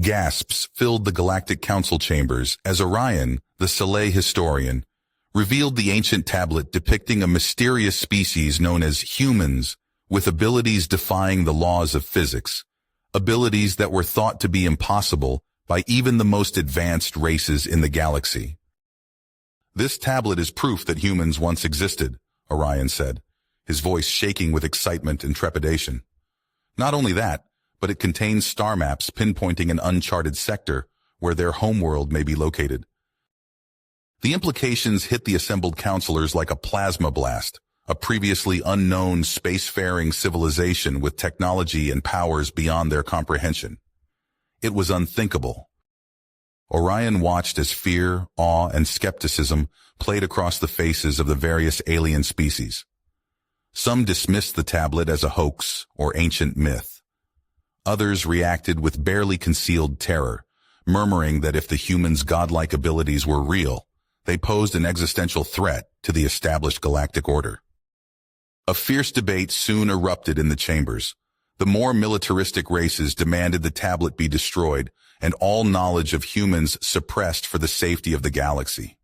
Gasps filled the Galactic Council chambers as Orion, the Sci historian, revealed the ancient tablet depicting a mysterious species known as humans with abilities defying the laws of physics, abilities that were thought to be impossible by even the most advanced races in the galaxy. "This tablet is proof that humans once existed," Orion said, his voice shaking with excitement and trepidation. "Not only that, but it contains star maps pinpointing an uncharted sector where their homeworld may be located." The implications hit the assembled counselors like a plasma blast, a previously unknown spacefaring civilization with technology and powers beyond their comprehension. It was unthinkable. Orion watched as fear, awe, and skepticism played across the faces of the various alien species. Some dismissed the tablet as a hoax or ancient myth. Others reacted with barely concealed terror, murmuring that if the humans' godlike abilities were real, they posed an existential threat to the established galactic order. A fierce debate soon erupted in the chambers. The more militaristic races demanded the tablet be destroyed and all knowledge of humans suppressed for the safety of the galaxy.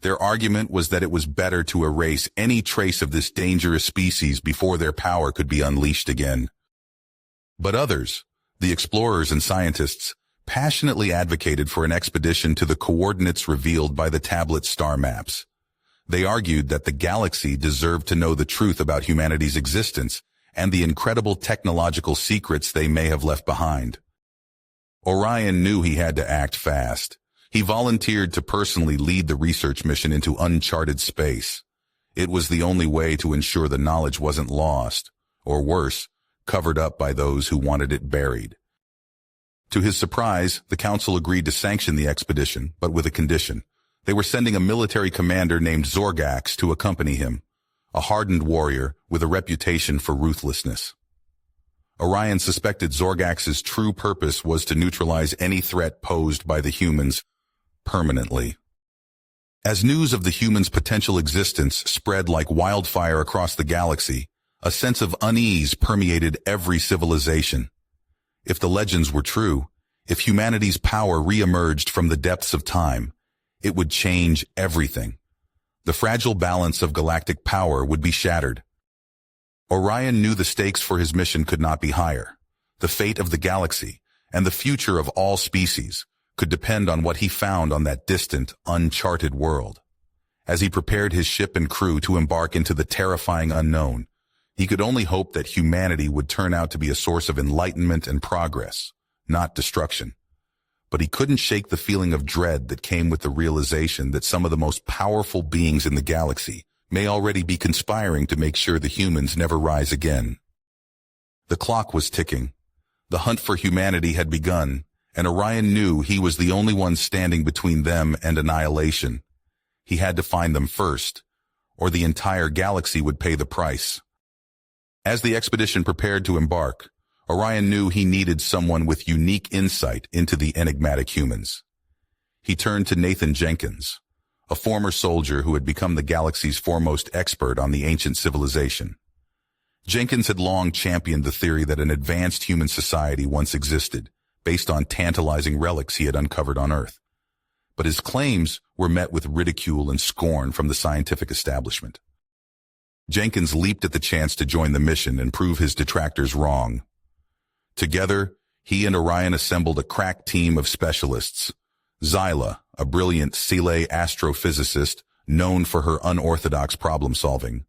Their argument was that it was better to erase any trace of this dangerous species before their power could be unleashed again. But others, the explorers and scientists, passionately advocated for an expedition to the coordinates revealed by the tablet's star maps. They argued that the galaxy deserved to know the truth about humanity's existence and the incredible technological secrets they may have left behind. Orion knew he had to act fast. He volunteered to personally lead the research mission into uncharted space. It was the only way to ensure the knowledge wasn't lost, or worse, covered up by those who wanted it buried. To his surprise, the council agreed to sanction the expedition, but with a condition. They were sending a military commander named Zorgax to accompany him, a hardened warrior with a reputation for ruthlessness. Orion suspected Zorgax's true purpose was to neutralize any threat posed by the humans permanently. As news of the humans' potential existence spread like wildfire across the galaxy, a sense of unease permeated every civilization. If the legends were true, if humanity's power re-emerged from the depths of time, it would change everything. The fragile balance of galactic power would be shattered. Orion knew the stakes for his mission could not be higher. The fate of the galaxy and the future of all species could depend on what he found on that distant, uncharted world. As he prepared his ship and crew to embark into the terrifying unknown, he could only hope that humanity would turn out to be a source of enlightenment and progress, not destruction. But he couldn't shake the feeling of dread that came with the realization that some of the most powerful beings in the galaxy may already be conspiring to make sure the humans never rise again. The clock was ticking. The hunt for humanity had begun, and Orion knew he was the only one standing between them and annihilation. He had to find them first, or the entire galaxy would pay the price. As the expedition prepared to embark, Orion knew he needed someone with unique insight into the enigmatic humans. He turned to Nathan Jenkins, a former soldier who had become the galaxy's foremost expert on the ancient civilization. Jenkins had long championed the theory that an advanced human society once existed, based on tantalizing relics he had uncovered on Earth. But his claims were met with ridicule and scorn from the scientific establishment. Jenkins leaped at the chance to join the mission and prove his detractors wrong. Together, he and Orion assembled a crack team of specialists. Zyla, a brilliant Sile astrophysicist known for her unorthodox problem-solving.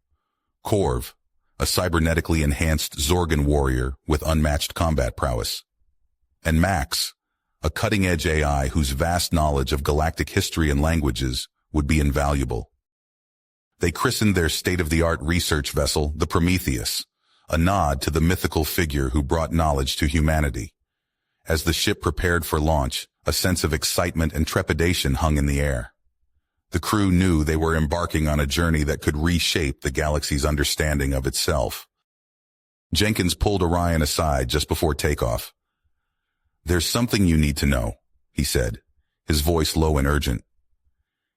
Corv, a cybernetically enhanced Zorgan warrior with unmatched combat prowess. And Max, a cutting-edge AI whose vast knowledge of galactic history and languages would be invaluable. They christened their state-of-the-art research vessel the Prometheus, a nod to the mythical figure who brought knowledge to humanity. As the ship prepared for launch, a sense of excitement and trepidation hung in the air. The crew knew they were embarking on a journey that could reshape the galaxy's understanding of itself. Jenkins pulled Orion aside just before takeoff. "There's something you need to know," he said, his voice low and urgent.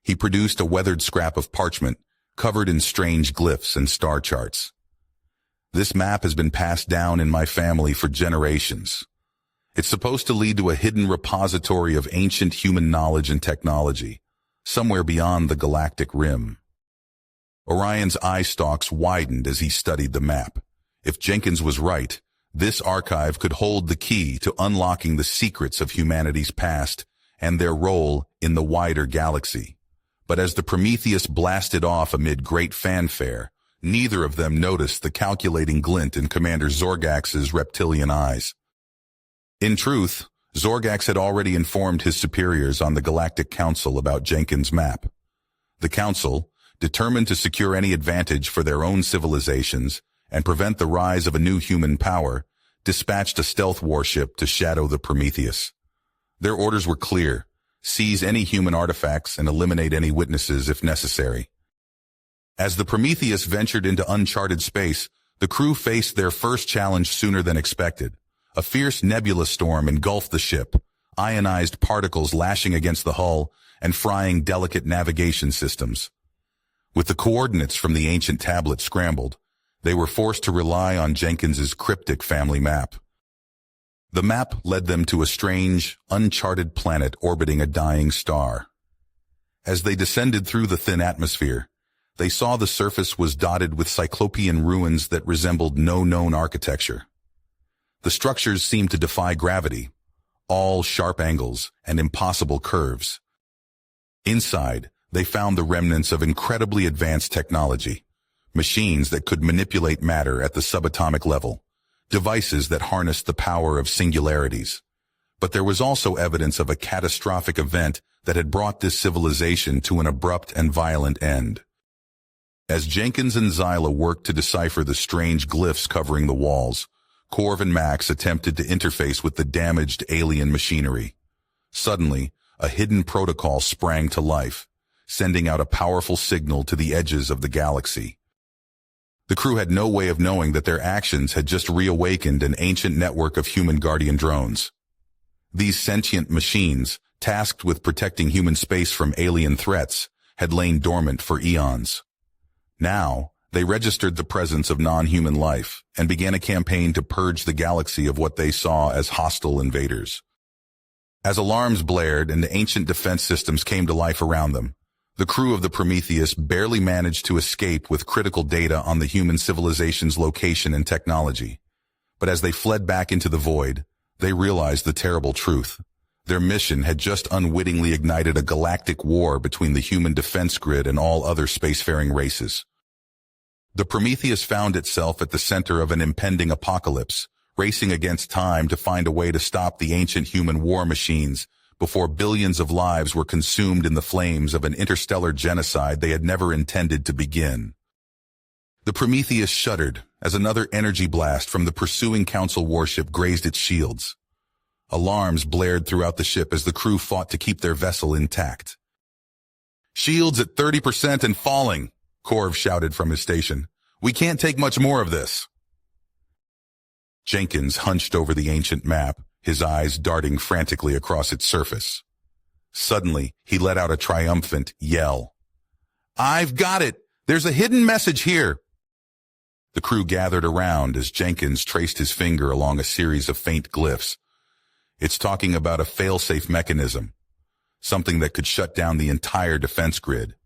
He produced a weathered scrap of parchment covered in strange glyphs and star charts. "This map has been passed down in my family for generations. It's supposed to lead to a hidden repository of ancient human knowledge and technology, somewhere beyond the galactic rim. Orion's eye stalks widened as he studied the map. If Jenkins was right, this archive could hold the key to unlocking the secrets of humanity's past and their role in the wider galaxy. But as the Prometheus blasted off amid great fanfare, neither of them noticed the calculating glint in Commander Zorgax's reptilian eyes. In truth, Zorgax had already informed his superiors on the Galactic Council about Jenkins' map. The Council, determined to secure any advantage for their own civilizations and prevent the rise of a new human power, dispatched a stealth warship to shadow the Prometheus. Their orders were clear: seize any human artifacts and eliminate any witnesses if necessary. As the Prometheus ventured into uncharted space, the crew faced their first challenge sooner than expected. A fierce nebula storm engulfed the ship, ionized particles lashing against the hull and frying delicate navigation systems. With the coordinates from the ancient tablet scrambled, they were forced to rely on Jenkins's cryptic family map. The map led them to a strange, uncharted planet orbiting a dying star. As they descended through the thin atmosphere, they saw the surface was dotted with cyclopean ruins that resembled no known architecture. The structures seemed to defy gravity, all sharp angles and impossible curves. Inside, they found the remnants of incredibly advanced technology, machines that could manipulate matter at the subatomic level, devices that harnessed the power of singularities. But there was also evidence of a catastrophic event that had brought this civilization to an abrupt and violent end. As Jenkins and Zyla worked to decipher the strange glyphs covering the walls, Corv and Max attempted to interface with the damaged alien machinery. Suddenly, a hidden protocol sprang to life, sending out a powerful signal to the edges of the galaxy. The crew had no way of knowing that their actions had just reawakened an ancient network of human guardian drones. These sentient machines, tasked with protecting human space from alien threats, had lain dormant for eons. Now, they registered the presence of non-human life and began a campaign to purge the galaxy of what they saw as hostile invaders. As alarms blared and the ancient defense systems came to life around them, the crew of the Prometheus barely managed to escape with critical data on the human civilization's location and technology. But as they fled back into the void, they realized the terrible truth. Their mission had just unwittingly ignited a galactic war between the human defense grid and all other spacefaring races. The Prometheus found itself at the center of an impending apocalypse, racing against time to find a way to stop the ancient human war machines before billions of lives were consumed in the flames of an interstellar genocide they had never intended to begin. The Prometheus shuddered as another energy blast from the pursuing Council warship grazed its shields. Alarms blared throughout the ship as the crew fought to keep their vessel intact. "Shields at 30% and falling," Corv shouted from his station. "We can't take much more of this." Jenkins hunched over the ancient map, his eyes darting frantically across its surface. Suddenly, he let out a triumphant yell. "I've got it! There's a hidden message here!" The crew gathered around as Jenkins traced his finger along a series of faint glyphs. "It's talking about a fail-safe mechanism, something that could shut down the entire defense grid."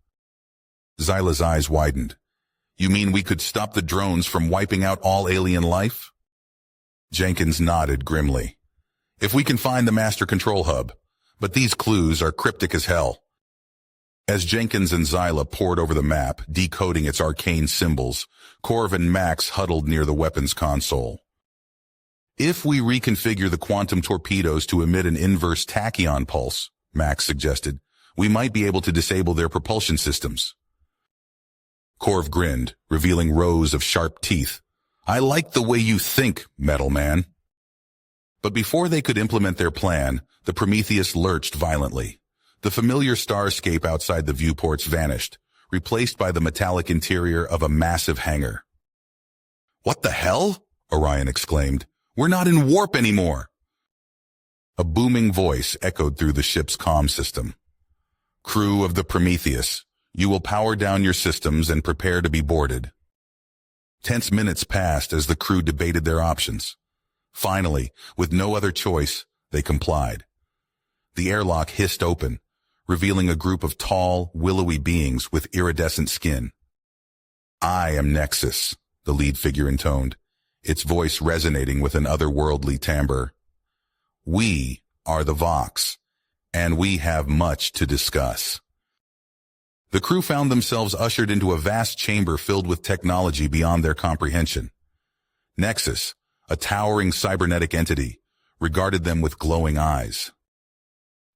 Zyla's eyes widened. "You mean we could stop the drones from wiping out all alien life?" Jenkins nodded grimly. "If we can find the master control hub, but these clues are cryptic as hell." As Jenkins and Zyla pored over the map, decoding its arcane symbols, Corv and Max huddled near the weapons console. "If we reconfigure the quantum torpedoes to emit an inverse tachyon pulse," Max suggested, "we might be able to disable their propulsion systems." Corv grinned, revealing rows of sharp teeth. "I like the way you think, Metal Man." But before they could implement their plan, the Prometheus lurched violently. The familiar starscape outside the viewports vanished, replaced by the metallic interior of a massive hangar. "What the hell?" Orion exclaimed. "We're not in warp anymore." A booming voice echoed through the ship's comm system. "Crew of the Prometheus, you will power down your systems and prepare to be boarded." Tense minutes passed as the crew debated their options. Finally, with no other choice, they complied. The airlock hissed open, revealing a group of tall, willowy beings with iridescent skin. "I am Nexus," the lead figure intoned, its voice resonating with an otherworldly timbre. "We are the Vox, and we have much to discuss." The crew found themselves ushered into a vast chamber filled with technology beyond their comprehension. Nexus, a towering cybernetic entity, regarded them with glowing eyes.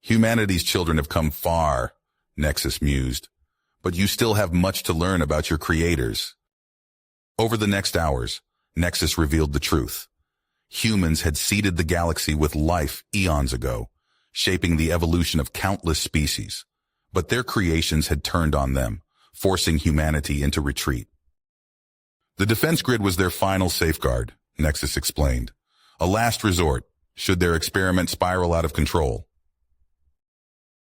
"Humanity's children have come far," Nexus mused, "but you still have much to learn about your creators." Over the next hours, Nexus revealed the truth. Humans had seeded the galaxy with life eons ago, shaping the evolution of countless species. But their creations had turned on them, forcing humanity into retreat. The defense grid was their final safeguard, Nexus explained. A last resort, should their experiment spiral out of control.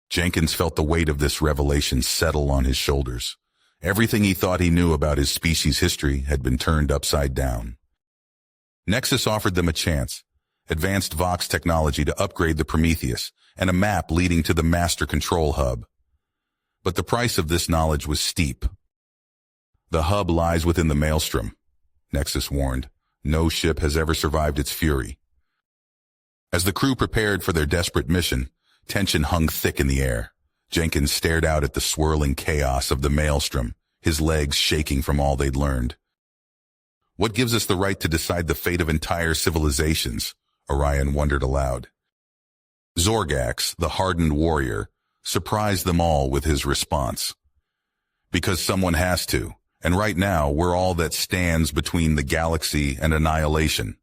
Jenkins felt the weight of this revelation settle on his shoulders. Everything he thought he knew about his species' history had been turned upside down. Nexus offered them a chance, advanced Vox technology to upgrade the Prometheus, and a map leading to the Master Control Hub. But the price of this knowledge was steep. "The hub lies within the Maelstrom," Nexus warned. "No ship has ever survived its fury." As the crew prepared for their desperate mission, tension hung thick in the air. Jenkins stared out at the swirling chaos of the Maelstrom, his legs shaking from all they'd learned. "What gives us the right to decide the fate of entire civilizations?" Orion wondered aloud. Zorgax, the hardened warrior, surprised them all with his response. "Because someone has to, and right now we're all that stands between the galaxy and annihilation."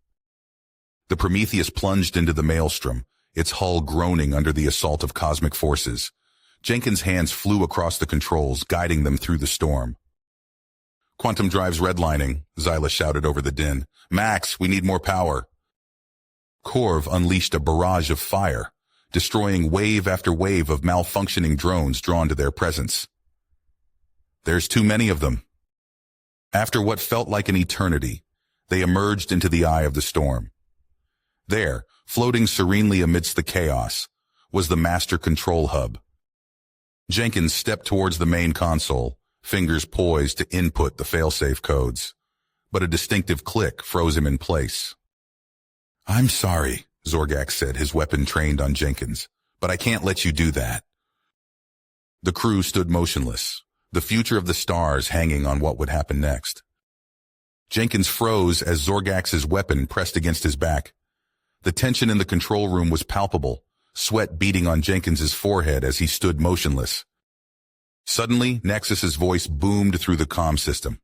The Prometheus plunged into the Maelstrom, its hull groaning under the assault of cosmic forces. Jenkins' hands flew across the controls, guiding them through the storm. "Quantum drive's redlining," Zyla shouted over the din. "Max, we need more power." Corv unleashed a barrage of fire, destroying wave after wave of malfunctioning drones drawn to their presence. "There's too many of them." After what felt like an eternity, they emerged into the eye of the storm. There, floating serenely amidst the chaos, was the Master Control Hub. Jenkins stepped towards the main console, fingers poised to input the failsafe codes. But a distinctive click froze him in place. "I'm sorry," Zorgax said, his weapon trained on Jenkins, "but I can't let you do that." The crew stood motionless, the future of the stars hanging on what would happen next. Jenkins froze as Zorgax's weapon pressed against his back. The tension in the control room was palpable, sweat beading on Jenkins's forehead as he stood motionless. Suddenly, Nexus's voice boomed through the comm system.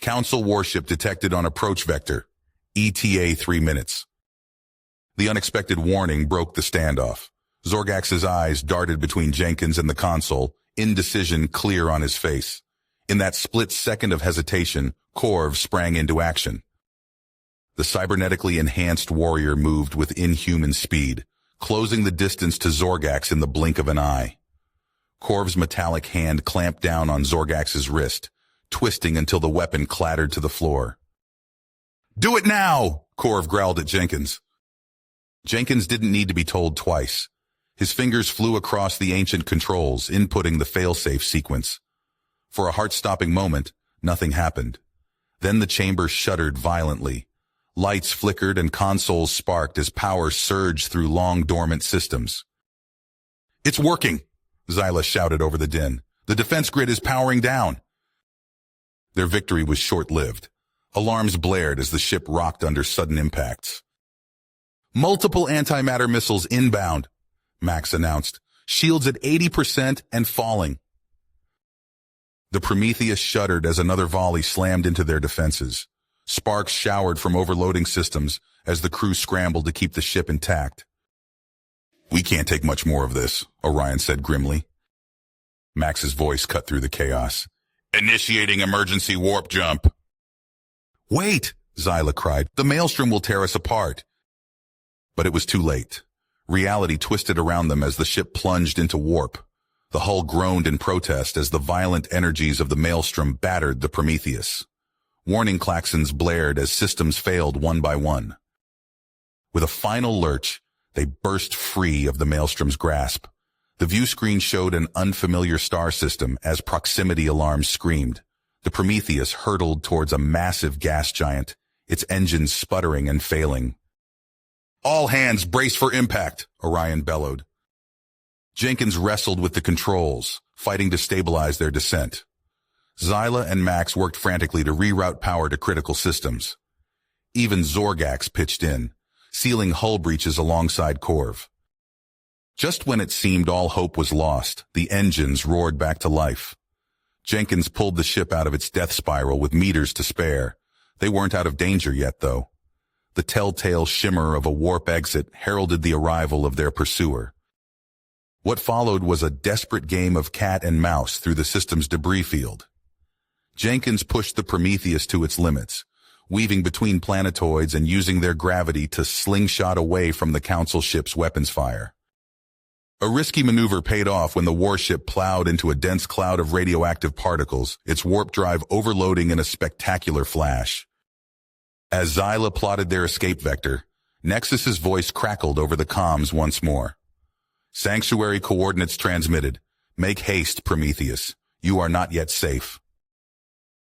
"Council warship detected on approach vector. ETA 3 minutes." The unexpected warning broke the standoff. Zorgax's eyes darted between Jenkins and the console, indecision clear on his face. In that split second of hesitation, Corv sprang into action. The cybernetically enhanced warrior moved with inhuman speed, closing the distance to Zorgax in the blink of an eye. Corv's metallic hand clamped down on Zorgax's wrist, twisting until the weapon clattered to the floor. "Do it now!" Corv growled at Jenkins. Jenkins didn't need to be told twice. His fingers flew across the ancient controls, inputting the failsafe sequence. For a heart-stopping moment, nothing happened. Then the chamber shuddered violently. Lights flickered and consoles sparked as power surged through long-dormant systems. "It's working!" Zyla shouted over the din. "The defense grid is powering down!" Their victory was short-lived. Alarms blared as the ship rocked under sudden impacts. "Multiple antimatter missiles inbound," Max announced. "Shields at 80% and falling." The Prometheus shuddered as another volley slammed into their defenses. Sparks showered from overloading systems as the crew scrambled to keep the ship intact. "We can't take much more of this," Orion said grimly. Max's voice cut through the chaos. "Initiating emergency warp jump." "Wait!" Zyla cried. "The Maelstrom will tear us apart." But it was too late. Reality twisted around them as the ship plunged into warp. The hull groaned in protest as the violent energies of the Maelstrom battered the Prometheus. Warning klaxons blared as systems failed one by one. With a final lurch, they burst free of the maelstrom's grasp. The view screen showed an unfamiliar star system as proximity alarms screamed. The Prometheus hurtled towards a massive gas giant, its engines sputtering and failing. "All hands brace for impact," Orion bellowed. Jenkins wrestled with the controls, fighting to stabilize their descent. Zyla and Max worked frantically to reroute power to critical systems. Even Zorgax pitched in, sealing hull breaches alongside Corv. Just when it seemed all hope was lost, the engines roared back to life. Jenkins pulled the ship out of its death spiral with meters to spare. They weren't out of danger yet, though. The telltale shimmer of a warp exit heralded the arrival of their pursuer. What followed was a desperate game of cat and mouse through the system's debris field. Jenkins pushed the Prometheus to its limits, weaving between planetoids and using their gravity to slingshot away from the Council ship's weapons fire. A risky maneuver paid off when the warship plowed into a dense cloud of radioactive particles, its warp drive overloading in a spectacular flash. As Zyla plotted their escape vector, Nexus's voice crackled over the comms once more. "Sanctuary coordinates transmitted. Make haste, Prometheus. You are not yet safe."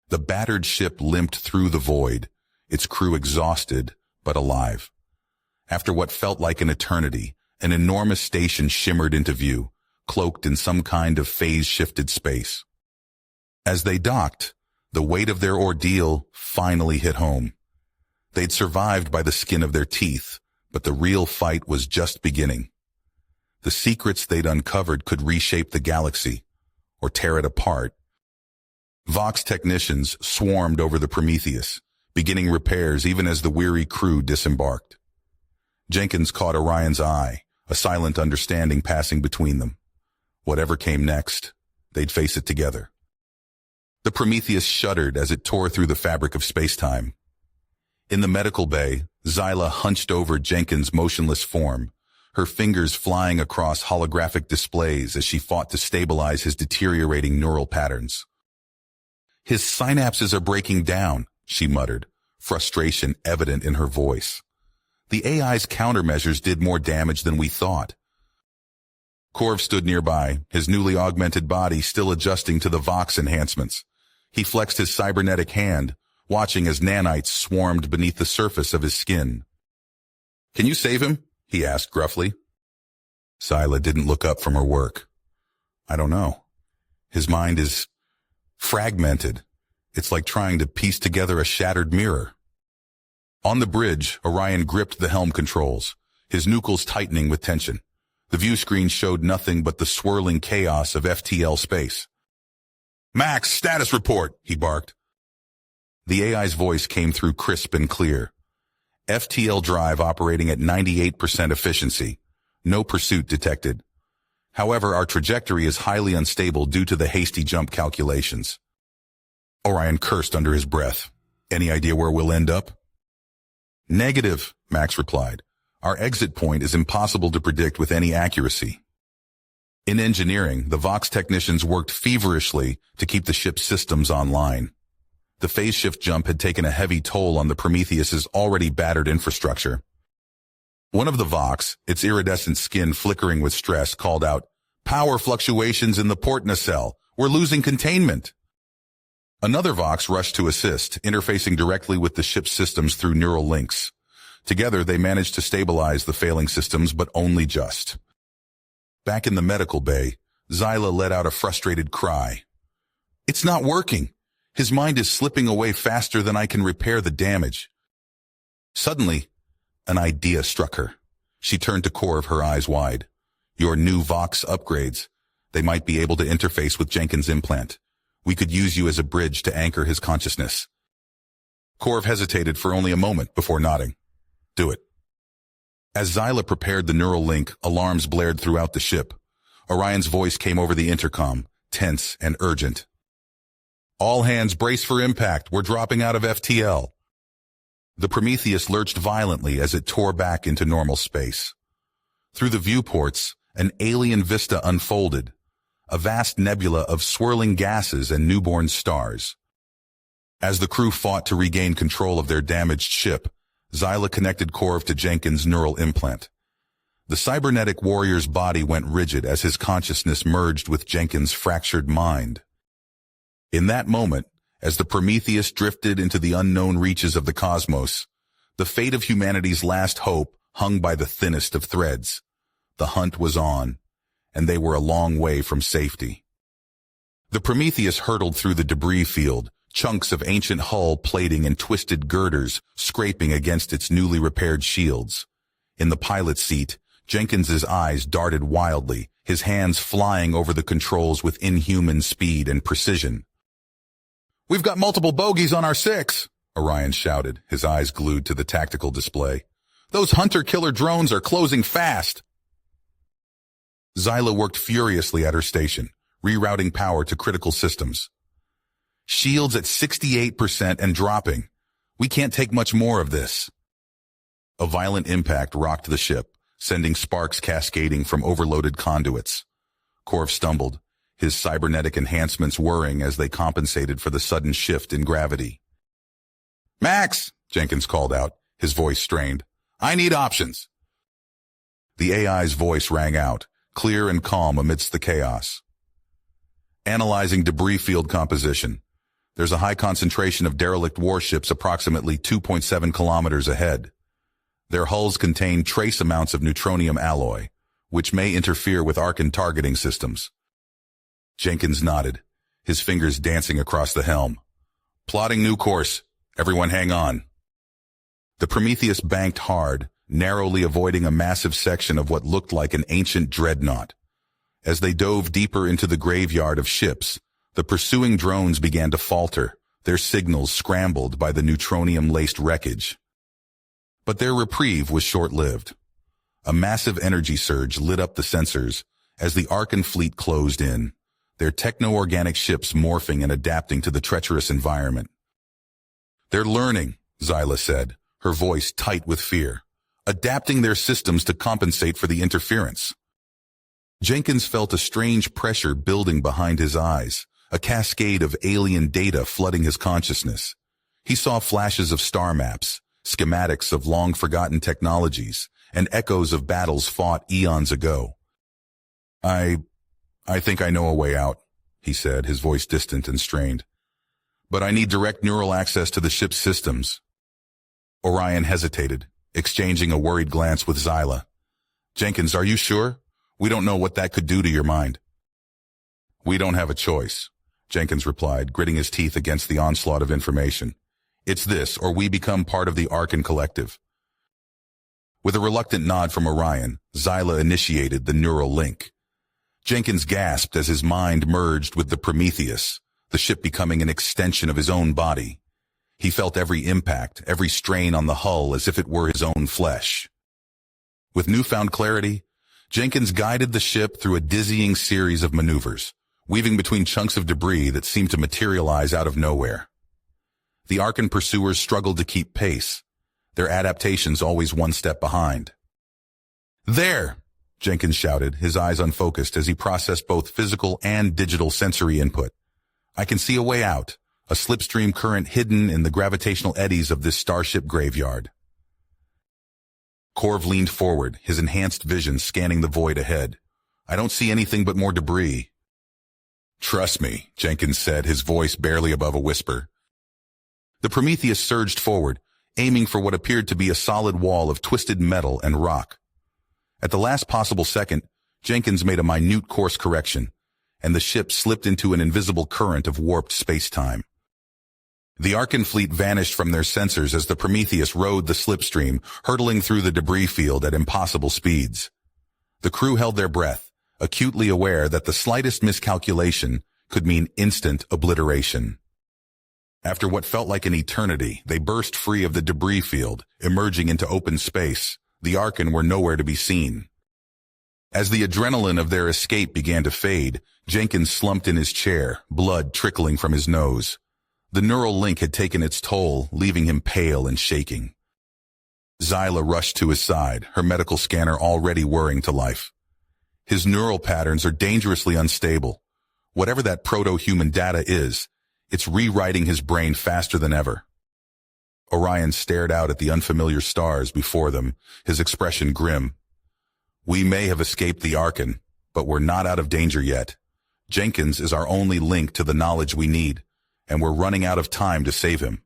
The battered ship limped through the void, its crew exhausted but alive. After what felt like an eternity, an enormous station shimmered into view, cloaked in some kind of phase-shifted space. As they docked, the weight of their ordeal finally hit home. They'd survived by the skin of their teeth, but the real fight was just beginning. The secrets they'd uncovered could reshape the galaxy, or tear it apart. Vox technicians swarmed over the Prometheus, beginning repairs even as the weary crew disembarked. Jenkins caught Orion's eye, a silent understanding passing between them. Whatever came next, they'd face it together. The Prometheus shuddered as it tore through the fabric of space-time. In the medical bay, Zyla hunched over Jenkins' motionless form, her fingers flying across holographic displays as she fought to stabilize his deteriorating neural patterns. "His synapses are breaking down," she muttered, frustration evident in her voice. "The AI's countermeasures did more damage than we thought." Corv stood nearby, his newly augmented body still adjusting to the Vox enhancements. He flexed his cybernetic hand, watching as nanites swarmed beneath the surface of his skin. "Can you save him?" he asked gruffly. Zyla didn't look up from her work. "I don't know. His mind is fragmented. It's like trying to piece together a shattered mirror." On the bridge, Orion gripped the helm controls, his nucleus tightening with tension. The view screen showed nothing but the swirling chaos of FTL space. "Max, status report," he barked. The AI's voice came through crisp and clear. "FTL drive operating at 98% efficiency. No pursuit detected. However, our trajectory is highly unstable due to the hasty jump calculations." Orion cursed under his breath. "Any idea where we'll end up?" "Negative," Max replied. "Our exit point is impossible to predict with any accuracy." In engineering, the Vox technicians worked feverishly to keep the ship's systems online. The phase shift jump had taken a heavy toll on the Prometheus's already battered infrastructure. One of the Vox, its iridescent skin flickering with stress, called out, "Power fluctuations in the port nacelle. We're losing containment." Another Vox rushed to assist, interfacing directly with the ship's systems through neural links. Together, they managed to stabilize the failing systems, but only just. Back in the medical bay, Zyla let out a frustrated cry. "It's not working. His mind is slipping away faster than I can repair the damage." Suddenly, an idea struck her. She turned to Corv, her eyes wide. "Your new Vox upgrades. They might be able to interface with Jenkins' implant. We could use you as a bridge to anchor his consciousness." Corv hesitated for only a moment before nodding. "Do it." As Zyla prepared the neural link, alarms blared throughout the ship. Orion's voice came over the intercom, tense and urgent. "All hands brace for impact. We're dropping out of FTL." The Prometheus lurched violently as it tore back into normal space. Through the viewports, an alien vista unfolded, a vast nebula of swirling gases and newborn stars. As the crew fought to regain control of their damaged ship, Xyla connected Corv to Jenkins' neural implant. The cybernetic warrior's body went rigid as his consciousness merged with Jenkins' fractured mind. In that moment, as the Prometheus drifted into the unknown reaches of the cosmos, the fate of humanity's last hope hung by the thinnest of threads. The hunt was on, and they were a long way from safety. The Prometheus hurtled through the debris field, chunks of ancient hull plating and twisted girders scraping against its newly repaired shields. In the pilot's seat, Jenkins's eyes darted wildly, his hands flying over the controls with inhuman speed and precision. "We've got multiple bogeys on our 6, Orion shouted, his eyes glued to the tactical display. "Those hunter-killer drones are closing fast." Xyla worked furiously at her station, rerouting power to critical systems. "Shields at 68% and dropping. We can't take much more of this." A violent impact rocked the ship, sending sparks cascading from overloaded conduits. Corv stumbled, his cybernetic enhancements whirring as they compensated for the sudden shift in gravity. "Max," Jenkins called out, his voice strained. "I need options." The AI's voice rang out, clear and calm amidst the chaos. "Analyzing debris field composition. There's a high concentration of derelict warships approximately 2.7 kilometers ahead. Their hulls contain trace amounts of neutronium alloy, which may interfere with Archon targeting systems." Jenkins nodded, his fingers dancing across the helm. "Plotting new course. Everyone hang on." The Prometheus banked hard, narrowly avoiding a massive section of what looked like an ancient dreadnought. As they dove deeper into the graveyard of ships, the pursuing drones began to falter, their signals scrambled by the neutronium-laced wreckage. But their reprieve was short-lived. A massive energy surge lit up the sensors as the Archon fleet closed in, their techno-organic ships morphing and adapting to the treacherous environment. "They're learning," Xyla said, her voice tight with fear, "adapting their systems to compensate for the interference." Jenkins felt a strange pressure building behind his eyes, a cascade of alien data flooding his consciousness. He saw flashes of star maps, schematics of long-forgotten technologies, and echoes of battles fought eons ago. I think I know a way out," he said, his voice distant and strained. "But I need direct neural access to the ship's systems." Orion hesitated, exchanging a worried glance with Xyla. "Jenkins, are you sure? We don't know what that could do to your mind." "We don't have a choice," Jenkins replied, gritting his teeth against the onslaught of information. "It's this, or we become part of the Archon collective." With a reluctant nod from Orion, Xyla initiated the neural link. Jenkins gasped as his mind merged with the Prometheus, the ship becoming an extension of his own body. He felt every impact, every strain on the hull as if it were his own flesh. With newfound clarity, Jenkins guided the ship through a dizzying series of maneuvers, weaving between chunks of debris that seemed to materialize out of nowhere. The Archon pursuers struggled to keep pace, their adaptations always one step behind. "There!" Jenkins shouted, his eyes unfocused as he processed both physical and digital sensory input. "I can see a way out, a slipstream current hidden in the gravitational eddies of this starship graveyard." Corv leaned forward, his enhanced vision scanning the void ahead. "I don't see anything but more debris." "Trust me," Jenkins said, his voice barely above a whisper. The Prometheus surged forward, aiming for what appeared to be a solid wall of twisted metal and rock. At the last possible second, Jenkins made a minute course correction, and the ship slipped into an invisible current of warped space-time. The Archon fleet vanished from their sensors as the Prometheus rode the slipstream, hurtling through the debris field at impossible speeds. The crew held their breath, acutely aware that the slightest miscalculation could mean instant obliteration. After what felt like an eternity, they burst free of the debris field, emerging into open space. The Archon were nowhere to be seen. As the adrenaline of their escape began to fade, Jenkins slumped in his chair, blood trickling from his nose. The neural link had taken its toll, leaving him pale and shaking. Xyla rushed to his side, her medical scanner already whirring to life. "His neural patterns are dangerously unstable. Whatever that proto-human data is, it's rewriting his brain faster than ever." Orion stared out at the unfamiliar stars before them, his expression grim. We may have escaped the Archon, but we're not out of danger yet. Jenkins is our only link to the knowledge we need, and we're running out of time to save him.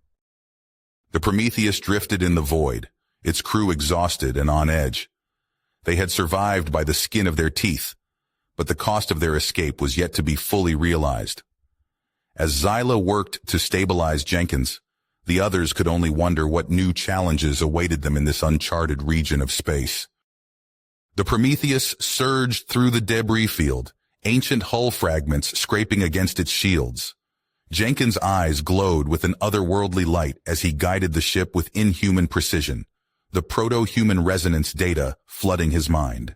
The Prometheus drifted in the void, its crew exhausted and on edge. They had survived by the skin of their teeth, but the cost of their escape was yet to be fully realized. As Zyla worked to stabilize Jenkins, the others could only wonder what new challenges awaited them in this uncharted region of space. The Prometheus surged through the debris field, ancient hull fragments scraping against its shields. Jenkins' eyes glowed with an otherworldly light as he guided the ship with inhuman precision, the proto-human resonance data flooding his mind.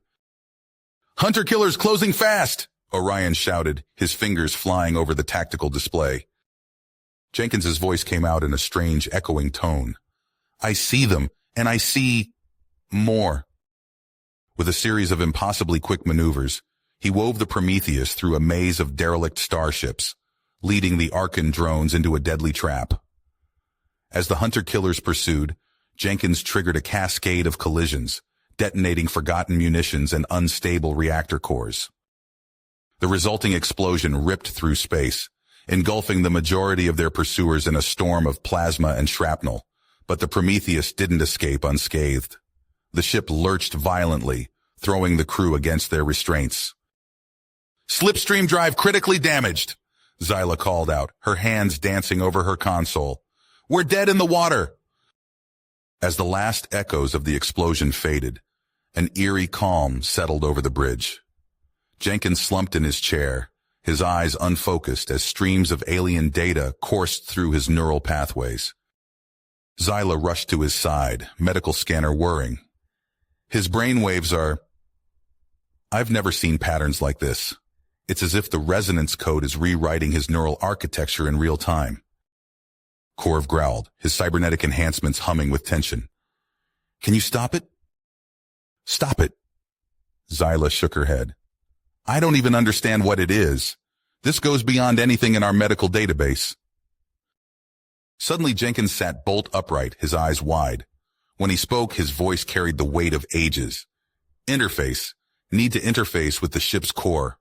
"Hunter-killers closing fast!" Orion shouted, his fingers flying over the tactical display. Jenkins's voice came out in a strange, echoing tone. "I see them, and I see more." With a series of impossibly quick maneuvers, he wove the Prometheus through a maze of derelict starships, leading the Archon drones into a deadly trap. As the hunter-killers pursued, Jenkins triggered a cascade of collisions, detonating forgotten munitions and unstable reactor cores. The resulting explosion ripped through space, engulfing the majority of their pursuers in a storm of plasma and shrapnel, but the Prometheus didn't escape unscathed. The ship lurched violently, throwing the crew against their restraints. "Slipstream drive critically damaged," Zyla called out, her hands dancing over her console. "We're dead in the water." As the last echoes of the explosion faded, an eerie calm settled over the bridge. Jenkins slumped in his chair, his eyes unfocused as streams of alien data coursed through his neural pathways. Zyla rushed to his side, medical scanner whirring. "His brainwaves are... I've never seen patterns like this. It's as if the resonance code is rewriting his neural architecture in real time." Korv growled, his cybernetic enhancements humming with tension. "Can you stop it?" "Stop it." Zyla shook her head. "I don't even understand what it is. This goes beyond anything in our medical database." Suddenly Jenkins sat bolt upright, his eyes wide. When he spoke, his voice carried the weight of ages. "Interface. Need to interface with the ship's core."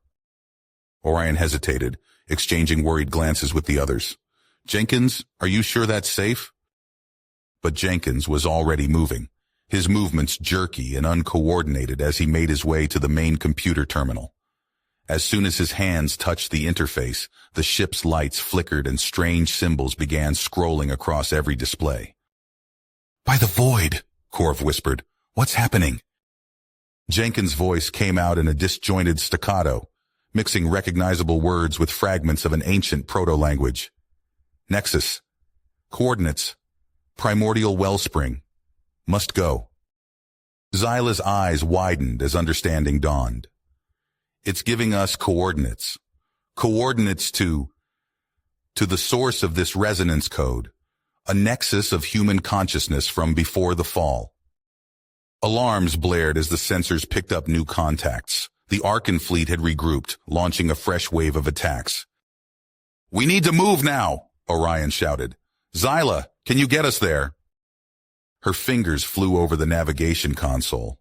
Orion hesitated, exchanging worried glances with the others. "Jenkins, are you sure that's safe?" But Jenkins was already moving, his movements jerky and uncoordinated as he made his way to the main computer terminal. As soon as his hands touched the interface, the ship's lights flickered and strange symbols began scrolling across every display. "By the void," Korv whispered. "What's happening?" Jenkins' voice came out in a disjointed staccato, mixing recognizable words with fragments of an ancient proto-language. "Nexus. Coordinates. Primordial wellspring. Must go." Zyla's eyes widened as understanding dawned. "It's giving us coordinates. Coordinates to the source of this resonance code, a nexus of human consciousness from before the fall." Alarms blared as the sensors picked up new contacts. The Archon fleet had regrouped, launching a fresh wave of attacks. "We need to move now," Orion shouted. "Zyla, can you get us there?" Her fingers flew over the navigation console.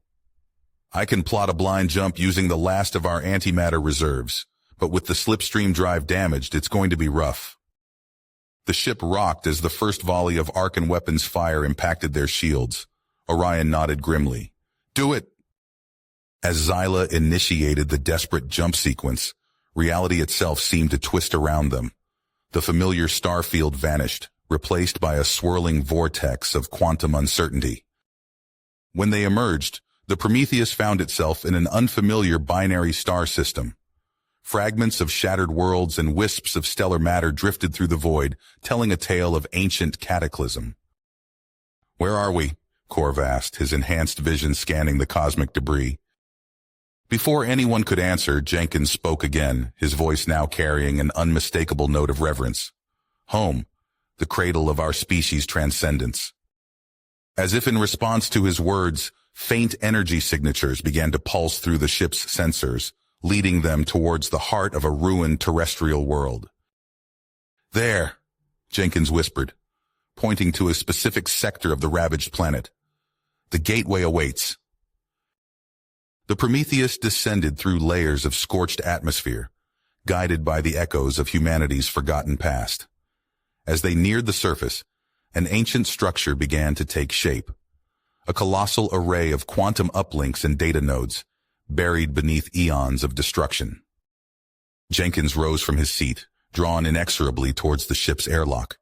"I can plot a blind jump using the last of our antimatter reserves, but with the slipstream drive damaged, it's going to be rough." The ship rocked as the first volley of Archon weapons fire impacted their shields. Orion nodded grimly. "Do it!" As Zyla initiated the desperate jump sequence, reality itself seemed to twist around them. The familiar star field vanished, replaced by a swirling vortex of quantum uncertainty. When they emerged, the Prometheus found itself in an unfamiliar binary star system. Fragments of shattered worlds and wisps of stellar matter drifted through the void, telling a tale of ancient cataclysm. "Where are we?" Korv asked, his enhanced vision scanning the cosmic debris. Before anyone could answer, Jenkins spoke again, his voice now carrying an unmistakable note of reverence. "Home, the cradle of our species' transcendence." As if in response to his words, faint energy signatures began to pulse through the ship's sensors, leading them towards the heart of a ruined terrestrial world. "There," Jenkins whispered. pointing to a specific sector of the ravaged planet. The gateway awaits. The Prometheus descended through layers of scorched atmosphere, guided by the echoes of humanity's forgotten past. As they neared the surface, an ancient structure began to take shape. A colossal array of quantum uplinks and data nodes, buried beneath eons of destruction. Jenkins rose from his seat, drawn inexorably towards the ship's airlock.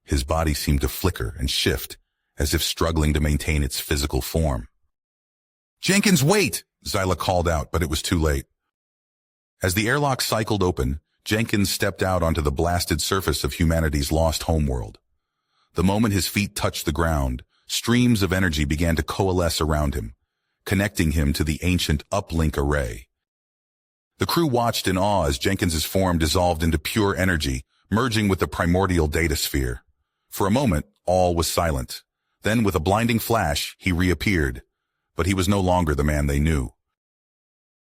His body seemed to flicker and shift, as if struggling to maintain its physical form. "Jenkins, wait!" Zyla called out, but it was too late. As the airlock cycled open, Jenkins stepped out onto the blasted surface of humanity's lost homeworld. The moment his feet touched the ground, streams of energy began to coalesce around him, connecting him to the ancient uplink array. The crew watched in awe as Jenkins's form dissolved into pure energy, merging with the primordial data sphere. For a moment, all was silent. Then, with a blinding flash, he reappeared. But he was no longer the man they knew.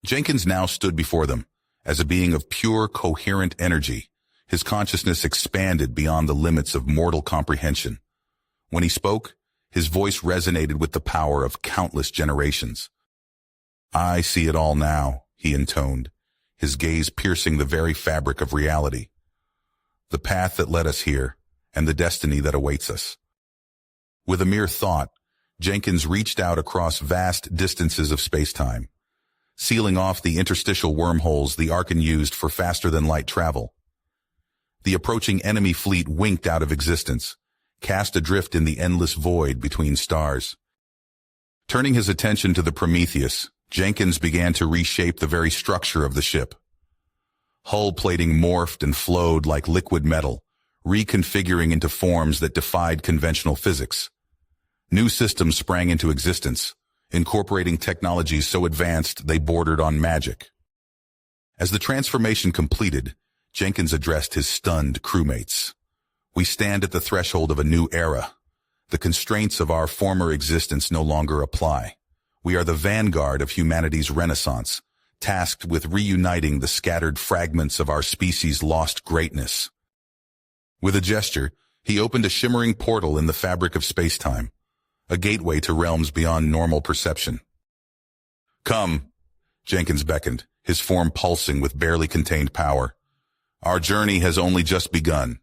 Jenkins now stood before them, as a being of pure, coherent energy. His consciousness expanded beyond the limits of mortal comprehension. When he spoke, his voice resonated with the power of countless generations. "I see it all now," he intoned, his gaze piercing the very fabric of reality. "The path that led us here, and the destiny that awaits us." With a mere thought, Jenkins reached out across vast distances of space-time, sealing off the interstitial wormholes the Archon used for faster-than-light travel. The approaching enemy fleet winked out of existence, cast adrift in the endless void between stars. Turning his attention to the Prometheus, Jenkins began to reshape the very structure of the ship. Hull plating morphed and flowed like liquid metal, reconfiguring into forms that defied conventional physics. New systems sprang into existence, incorporating technologies so advanced they bordered on magic. As the transformation completed, Jenkins addressed his stunned crewmates. "We stand at the threshold of a new era. The constraints of our former existence no longer apply. We are the vanguard of humanity's renaissance, tasked with reuniting the scattered fragments of our species' lost greatness." With a gesture, he opened a shimmering portal in the fabric of space-time, a gateway to realms beyond normal perception. "Come," Jenkins beckoned, his form pulsing with barely contained power. "Our journey has only just begun."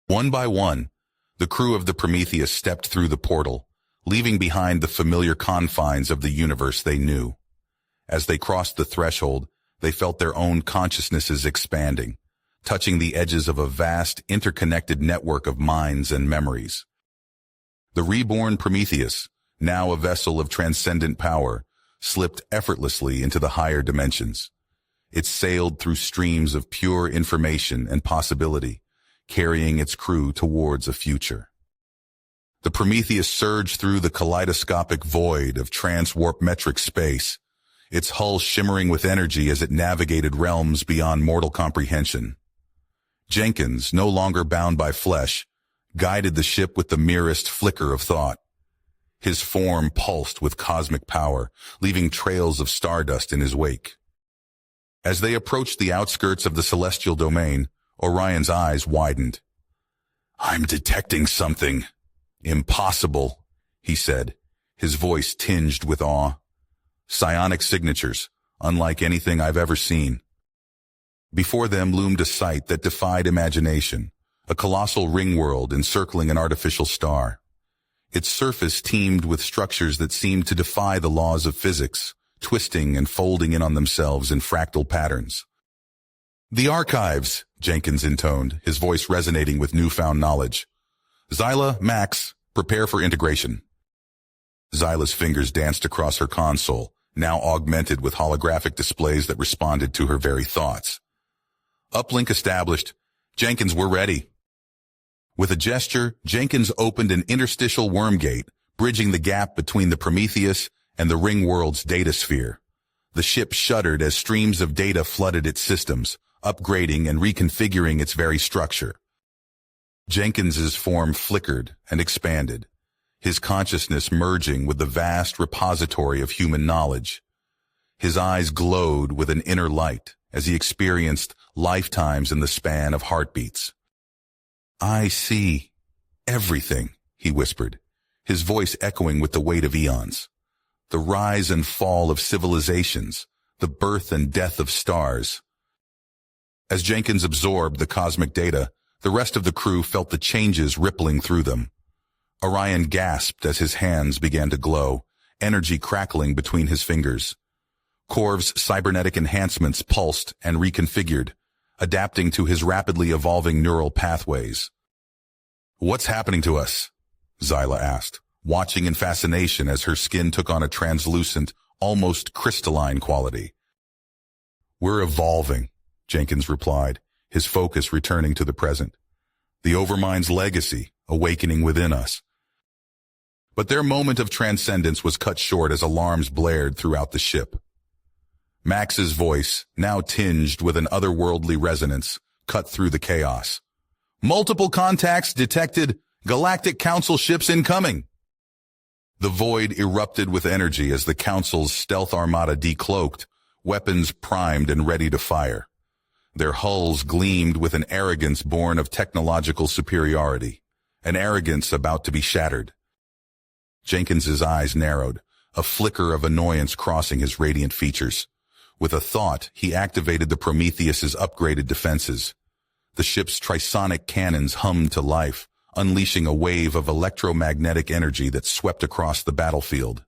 One by one, the crew of the Prometheus stepped through the portal, leaving behind the familiar confines of the universe they knew. As they crossed the threshold, they felt their own consciousnesses expanding, touching the edges of a vast, interconnected network of minds and memories. The reborn Prometheus, now a vessel of transcendent power, slipped effortlessly into the higher dimensions. It sailed through streams of pure information and possibility, carrying its crew towards a future. The Prometheus surged through the kaleidoscopic void of trans-warp metric space, its hull shimmering with energy as it navigated realms beyond mortal comprehension. Jenkins, no longer bound by flesh, guided the ship with the merest flicker of thought. His form pulsed with cosmic power, leaving trails of stardust in his wake. As they approached the outskirts of the celestial domain, Orion's eyes widened. "I'm detecting something. Impossible," he said, his voice tinged with awe. "Psionic signatures, unlike anything I've ever seen." Before them loomed a sight that defied imagination, a colossal ring world encircling an artificial star. Its surface teemed with structures that seemed to defy the laws of physics, twisting and folding in on themselves in fractal patterns. "The archives," Jenkins intoned, his voice resonating with newfound knowledge. "Zyla, Max, prepare for integration." Zyla's fingers danced across her console, now augmented with holographic displays that responded to her very thoughts. "Uplink established. Jenkins, we're ready." With a gesture, Jenkins opened an interstitial worm gate, bridging the gap between the Prometheus and the ring world's data sphere. The ship shuddered as streams of data flooded its systems, upgrading and reconfiguring its very structure. Jenkins's form flickered and expanded, his consciousness merging with the vast repository of human knowledge. His eyes glowed with an inner light as he experienced lifetimes in the span of heartbeats. I see everything, he whispered, his voice echoing with the weight of eons. The rise and fall of civilizations, the birth and death of stars. As Jenkins absorbed the cosmic data, the rest of the crew felt the changes rippling through them. Orion gasped as his hands began to glow, energy crackling between his fingers. Corv's cybernetic enhancements pulsed and reconfigured, adapting to his rapidly evolving neural pathways. "What's happening to us?" Zyla asked, watching in fascination as her skin took on a translucent, almost crystalline quality. "We're evolving," Jenkins replied, his focus returning to the present. "The Overmind's legacy, awakening within us." But their moment of transcendence was cut short as alarms blared throughout the ship. Max's voice, now tinged with an otherworldly resonance, cut through the chaos. "Multiple contacts detected. Galactic Council ships incoming." The void erupted with energy as the Council's stealth armada decloaked, weapons primed and ready to fire. Their hulls gleamed with an arrogance born of technological superiority, an arrogance about to be shattered. Jenkins's eyes narrowed, a flicker of annoyance crossing his radiant features. With a thought, he activated the Prometheus's upgraded defenses. The ship's trisonic cannons hummed to life, unleashing a wave of electromagnetic energy that swept across the battlefield.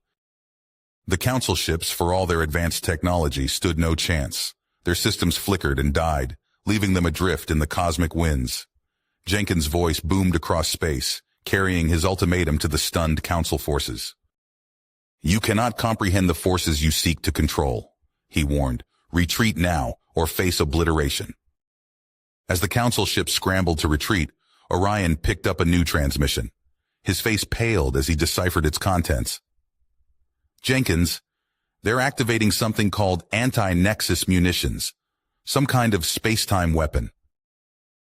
The Council ships, for all their advanced technology, stood no chance. Their systems flickered and died, leaving them adrift in the cosmic winds. Jenkins' voice boomed across space, carrying his ultimatum to the stunned Council forces. "You cannot comprehend the forces you seek to control," he warned. "Retreat now, or face obliteration." As the Council ships scrambled to retreat, Orion picked up a new transmission. His face paled as he deciphered its contents. "Jenkins, they're activating something called anti-nexus munitions, some kind of space-time weapon."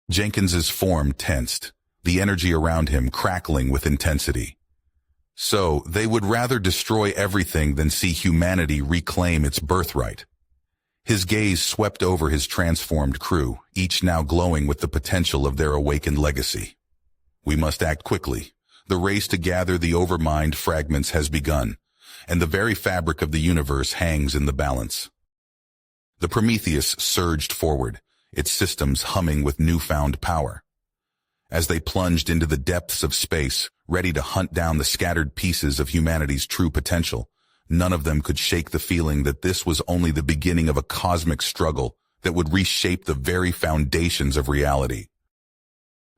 Jenkins's form tensed, the energy around him crackling with intensity. "So, they would rather destroy everything than see humanity reclaim its birthright." His gaze swept over his transformed crew, each now glowing with the potential of their awakened legacy. "We must act quickly. The race to gather the Overmind fragments has begun, and the very fabric of the universe hangs in the balance." The Prometheus surged forward, its systems humming with newfound power. As they plunged into the depths of space, ready to hunt down the scattered pieces of humanity's true potential, none of them could shake the feeling that this was only the beginning of a cosmic struggle that would reshape the very foundations of reality.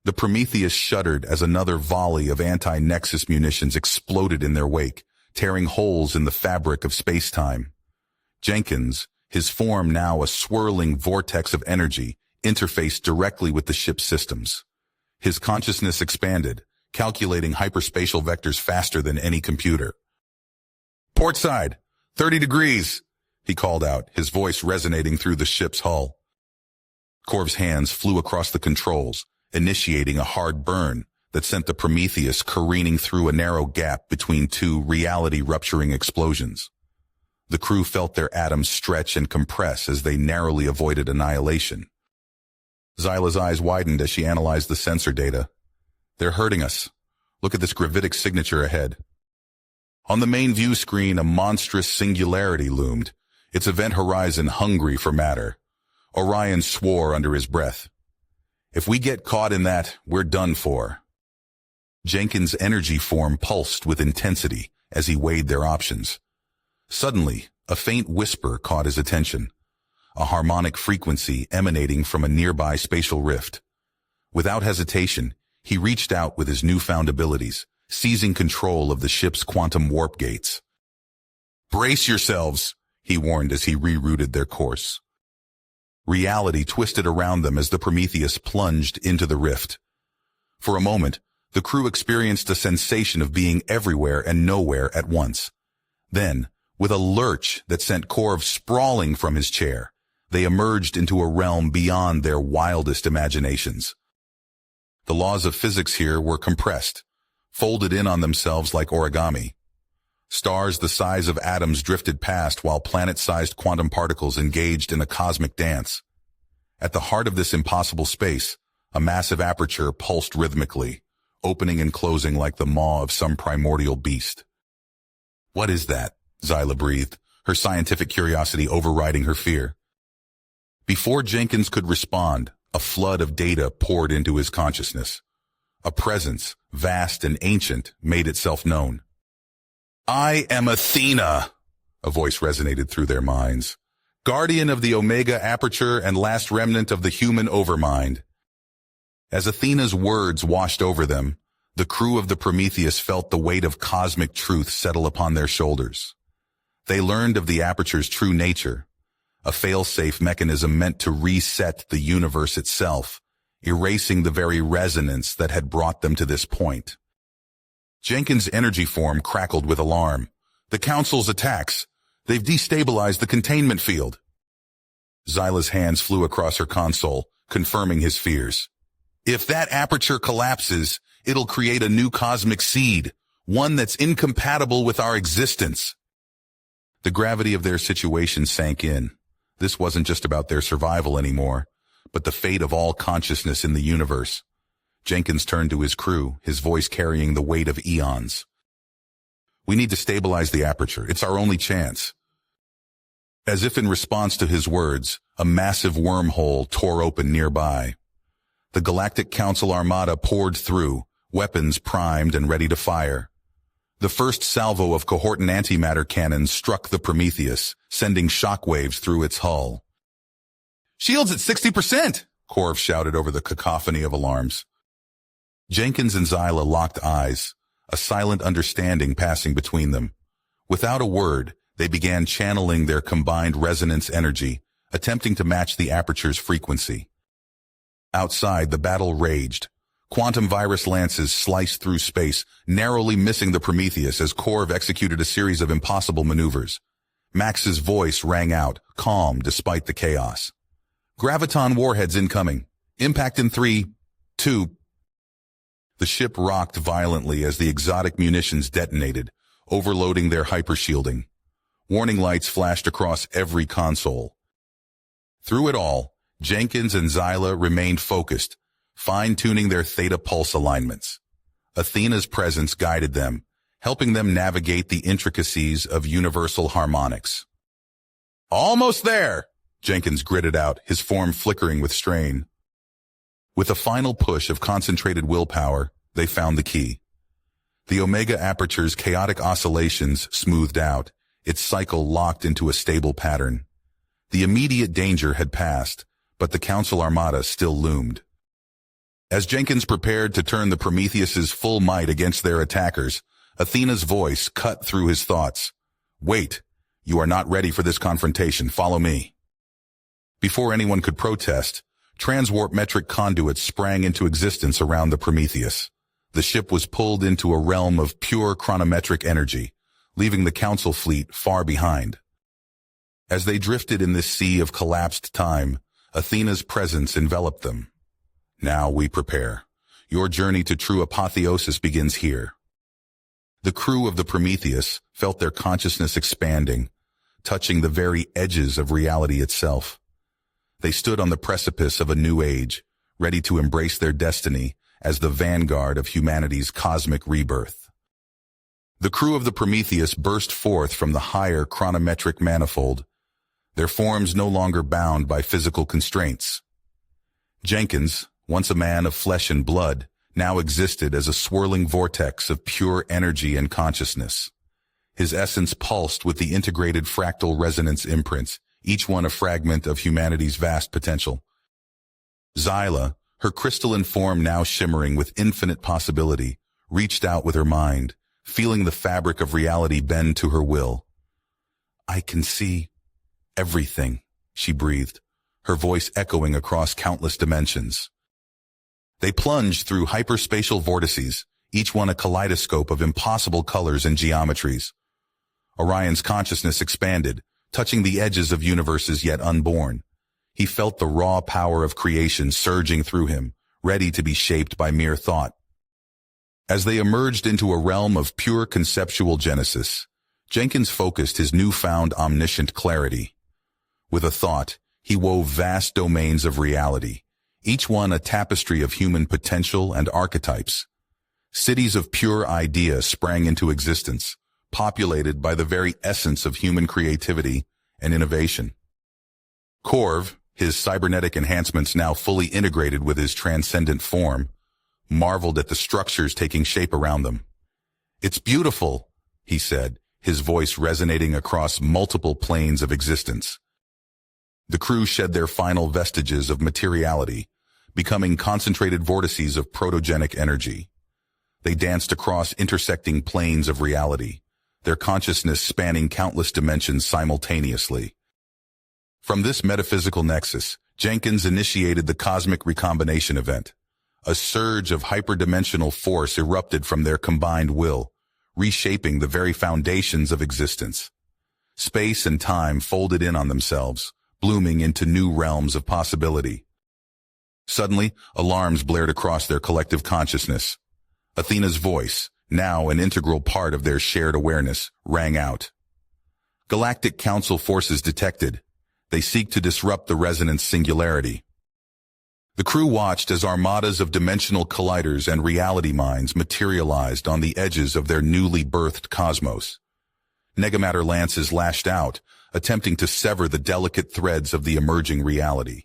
The Prometheus shuddered as another volley of anti-nexus munitions exploded in their wake, tearing holes in the fabric of space-time. Jenkins, his form now a swirling vortex of energy, interfaced directly with the ship's systems. His consciousness expanded, calculating hyperspatial vectors faster than any computer. "Port side, 30 degrees, he called out, his voice resonating through the ship's hull. Corv's hands flew across the controls, initiating a hard burn that sent the Prometheus careening through a narrow gap between two reality-rupturing explosions. The crew felt their atoms stretch and compress as they narrowly avoided annihilation. Zyla's eyes widened as she analyzed the sensor data. "They're hurting us. Look at this gravitic signature ahead." On the main view screen, a monstrous singularity loomed, its event horizon hungry for matter. Orion swore under his breath. "If we get caught in that, we're done for." Jenkins' energy form pulsed with intensity as he weighed their options. Suddenly, a faint whisper caught his attention, a harmonic frequency emanating from a nearby spatial rift. Without hesitation, he reached out with his newfound abilities, seizing control of the ship's quantum warp gates. "Brace yourselves," he warned as he rerouted their course. Reality twisted around them as the Prometheus plunged into the rift. For a moment, the crew experienced a sensation of being everywhere and nowhere at once. Then, with a lurch that sent Corv sprawling from his chair, they emerged into a realm beyond their wildest imaginations. The laws of physics here were compressed, folded in on themselves like origami. Stars the size of atoms drifted past while planet-sized quantum particles engaged in a cosmic dance. At the heart of this impossible space, A massive aperture pulsed rhythmically, opening and closing like the maw of some primordial beast. "What is that?" Zyla breathed, her scientific curiosity overriding her fear. Before Jenkins could respond, a flood of data poured into his consciousness. A presence, vast and ancient, made itself known. "I am Athena," a voice resonated through their minds. "Guardian of the Omega Aperture and last remnant of the human overmind." As Athena's words washed over them, the crew of the Prometheus felt the weight of cosmic truth settle upon their shoulders. They learned of the Aperture's true nature, a fail-safe mechanism meant to reset the universe itself, erasing the very resonance that had brought them to this point. Jenkins' energy form crackled with alarm. "The Council's attacks! They've destabilized the containment field!" Zyla's hands flew across her console, confirming his fears. "If that aperture collapses, it'll create a new cosmic seed, one that's incompatible with our existence." The gravity of their situation sank in. This wasn't just about their survival anymore, but the fate of all consciousness in the universe. Jenkins turned to his crew, his voice carrying the weight of eons. "We need to stabilize the aperture. It's our only chance." As if in response to his words, a massive wormhole tore open nearby. The Galactic Council armada poured through, weapons primed and ready to fire. The first salvo of cohortant antimatter cannons struck the Prometheus, sending shockwaves through its hull. "Shields at 60%! Korv shouted over the cacophony of alarms. Jenkins and Zyla locked eyes, a silent understanding passing between them. Without a word, they began channeling their combined resonance energy, attempting to match the aperture's frequency. Outside, the battle raged. Quantum virus lances sliced through space, narrowly missing the Prometheus as Korv executed a series of impossible maneuvers. Max's voice rang out, calm despite the chaos. "Graviton warheads incoming. Impact in 3, 2... The ship rocked violently as the exotic munitions detonated, overloading their hypershielding. Warning lights flashed across every console. Through it all, Jenkins and Zyla remained focused, fine-tuning their theta pulse alignments. Athena's presence guided them, helping them navigate the intricacies of universal harmonics. "Almost there!" Jenkins gritted out, his form flickering with strain. With a final push of concentrated willpower, they found the key. The Omega Aperture's chaotic oscillations smoothed out, its cycle locked into a stable pattern. The immediate danger had passed, but the Council Armada still loomed. As Jenkins prepared to turn the Prometheus's full might against their attackers, Athena's voice cut through his thoughts. "Wait, you are not ready for this confrontation. Follow me." Before anyone could protest, transwarp metric conduits sprang into existence around the Prometheus. The ship was pulled into a realm of pure chronometric energy, leaving the Council fleet far behind. As they drifted in this sea of collapsed time, Athena's presence enveloped them. "Now we prepare. Your journey to true apotheosis begins here." The crew of the Prometheus felt their consciousness expanding, touching the very edges of reality itself. They stood on the precipice of a new age, ready to embrace their destiny as the vanguard of humanity's cosmic rebirth. The crew of the Prometheus burst forth from the higher chronometric manifold, their forms no longer bound by physical constraints. Jenkins, once a man of flesh and blood, now existed as a swirling vortex of pure energy and consciousness. His essence pulsed with the integrated fractal resonance imprints, each one a fragment of humanity's vast potential. Zyla, her crystalline form now shimmering with infinite possibility, reached out with her mind, feeling the fabric of reality bend to her will. "I can see everything," she breathed, her voice echoing across countless dimensions. They plunged through hyperspatial vortices, each one a kaleidoscope of impossible colors and geometries. Orion's consciousness expanded, touching the edges of universes yet unborn. He felt the raw power of creation surging through him, ready to be shaped by mere thought. As they emerged into a realm of pure conceptual genesis, Jenkins focused his newfound omniscient clarity. With a thought, he wove vast domains of reality, each one a tapestry of human potential and archetypes. Cities of pure idea sprang into existence, populated by the very essence of human creativity and innovation. Corv, his cybernetic enhancements now fully integrated with his transcendent form, marveled at the structures taking shape around them. "It's beautiful," he said, his voice resonating across multiple planes of existence. The crew shed their final vestiges of materiality, becoming concentrated vortices of protogenic energy. They danced across intersecting planes of reality, their consciousness spanning countless dimensions simultaneously. From this metaphysical nexus, Jenkins initiated the cosmic recombination event. A surge of hyperdimensional force erupted from their combined will, reshaping the very foundations of existence. Space and time folded in on themselves, blooming into new realms of possibility. Suddenly, alarms blared across their collective consciousness. Athena's voice, now an integral part of their shared awareness, rang out. "Galactic Council forces detected. They seek to disrupt the resonance singularity." The crew watched as armadas of dimensional colliders and reality mines materialized on the edges of their newly birthed cosmos. Negamatter lances lashed out, attempting to sever the delicate threads of the emerging reality.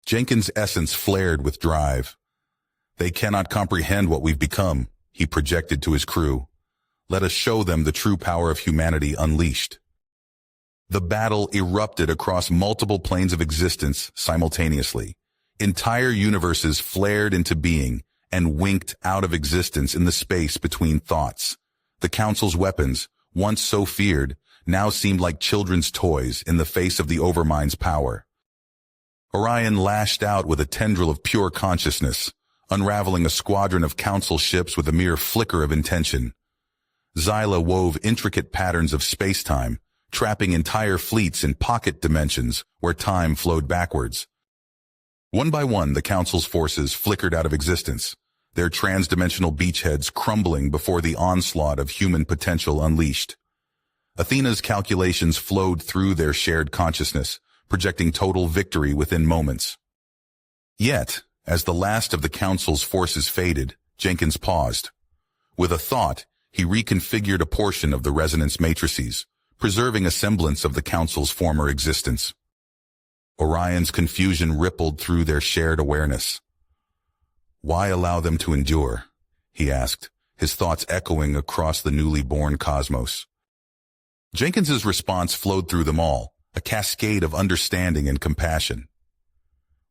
Jenkins' essence flared with drive. "They cannot comprehend what we've become," he projected to his crew. "Let us show them the true power of humanity unleashed." The battle erupted across multiple planes of existence simultaneously. Entire universes flared into being and winked out of existence in the space between thoughts. The Council's weapons, once so feared, now seemed like children's toys in the face of the Overmind's power. Orion lashed out with a tendril of pure consciousness, unraveling a squadron of Council ships with a mere flicker of intention. Xyla wove intricate patterns of space-time, trapping entire fleets in pocket dimensions where time flowed backwards. One by one, the Council's forces flickered out of existence, their transdimensional beachheads crumbling before the onslaught of human potential unleashed. Athena's calculations flowed through their shared consciousness, projecting total victory within moments. Yet, as the last of the Council's forces faded, Jenkins paused. With a thought, he reconfigured a portion of the resonance matrices, preserving a semblance of the Council's former existence. Orion's confusion rippled through their shared awareness. "Why allow them to endure?" he asked, his thoughts echoing across the newly born cosmos. Jenkins's response flowed through them all, a cascade of understanding and compassion.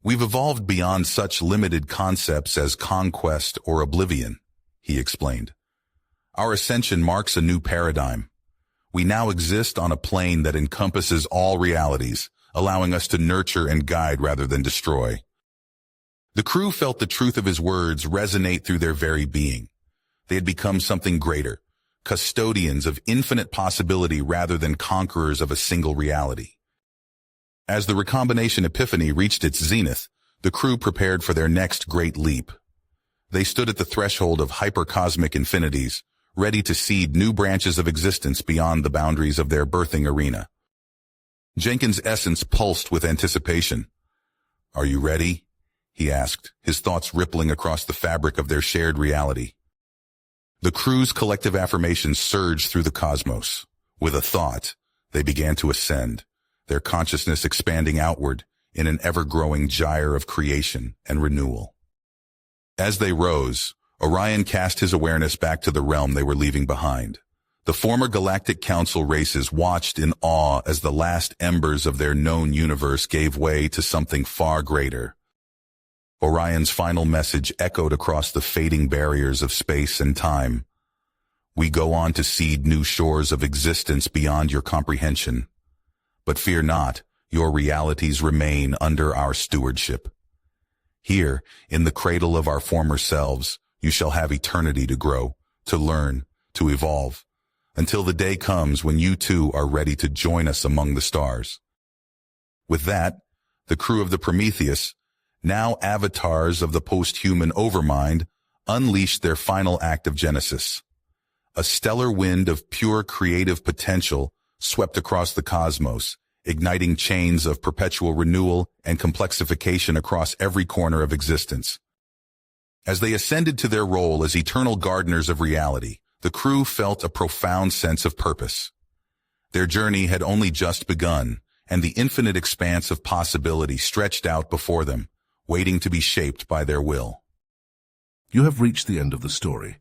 "We've evolved beyond such limited concepts as conquest or oblivion," he explained. "Our ascension marks a new paradigm. We now exist on a plane that encompasses all realities, allowing us to nurture and guide rather than destroy." The crew felt the truth of his words resonate through their very being. They had become something greater, custodians of infinite possibility rather than conquerors of a single reality. As the recombination epiphany reached its zenith, the crew prepared for their next great leap. They stood at the threshold of hypercosmic infinities, ready to seed new branches of existence beyond the boundaries of their birthing arena. Jenkins' essence pulsed with anticipation. "Are you ready?" he asked, his thoughts rippling across the fabric of their shared reality. The crew's collective affirmations surged through the cosmos. With a thought, they began to ascend, their consciousness expanding outward in an ever-growing gyre of creation and renewal. As they rose, Orion cast his awareness back to the realm they were leaving behind. The former Galactic Council races watched in awe as the last embers of their known universe gave way to something far greater. Orion's final message echoed across the fading barriers of space and time. "We go on to seed new shores of existence beyond your comprehension. But fear not, your realities remain under our stewardship. Here, in the cradle of our former selves, you shall have eternity to grow, to learn, to evolve, until the day comes when you too are ready to join us among the stars." With that, the crew of the Prometheus, now avatars of the post-human Overmind, unleashed their final act of genesis. A stellar wind of pure creative potential swept across the cosmos, igniting chains of perpetual renewal and complexification across every corner of existence. As they ascended to their role as eternal gardeners of reality, the crew felt a profound sense of purpose. Their journey had only just begun, and the infinite expanse of possibility stretched out before them, waiting to be shaped by their will. You have reached the end of the story.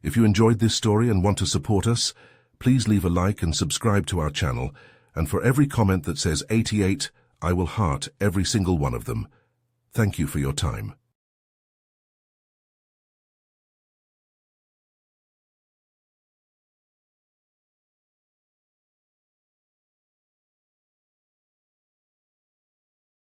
If you enjoyed this story and want to support us, please leave a like and subscribe to our channel, and for every comment that says 88, I will heart every single one of them. Thank you for your time.